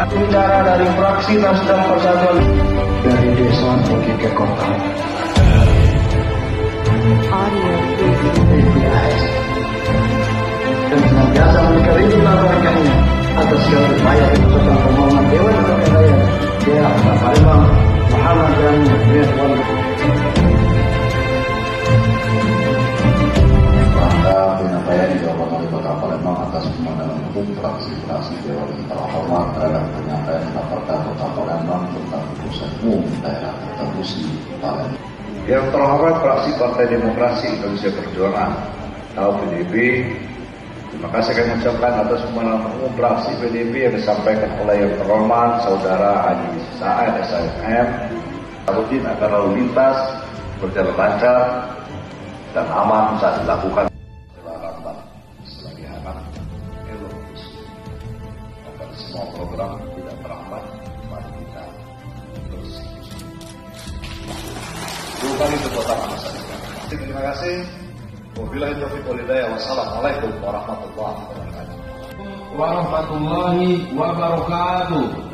Bicara dari fraksi Nasdem Persatuan dari desa pergi ke kota. PPIS dan senantiasa memberikan ridho berkahnya atas segala upaya keputusan permohonan Dewan Perwakilan Rakyat daerah Kota Palembang Muhammad dan Mirwan. Penyampaian dibawakan oleh Kota Palembang atas pemandangan hukum fraksi Dewan yang terhormat terhadap penyampaian laporan Kota Palembang tentang keputusan umum daerah tertentu di Palembang. Yang terhormat fraksi Partai Demokrasi Indonesia Perjuangan atau PDIP, terima kasih kami ucapkan atas pemandangan umum fraksi PDIP yang disampaikan oleh yang terhormat Saudara Haji Said SIM. Rutin agar lalu lintas berjalan lancar dan aman saat dilakukan. Selagi anak elok agar semua program tidak terhambat, mari kita terus. Bukan itu kota masyarakat. Terima kasih. Wabillahi taufiq wal hidayah. Wassalamualaikum warahmatullahi wabarakatuh. Warahmatullahi wabarakatuh.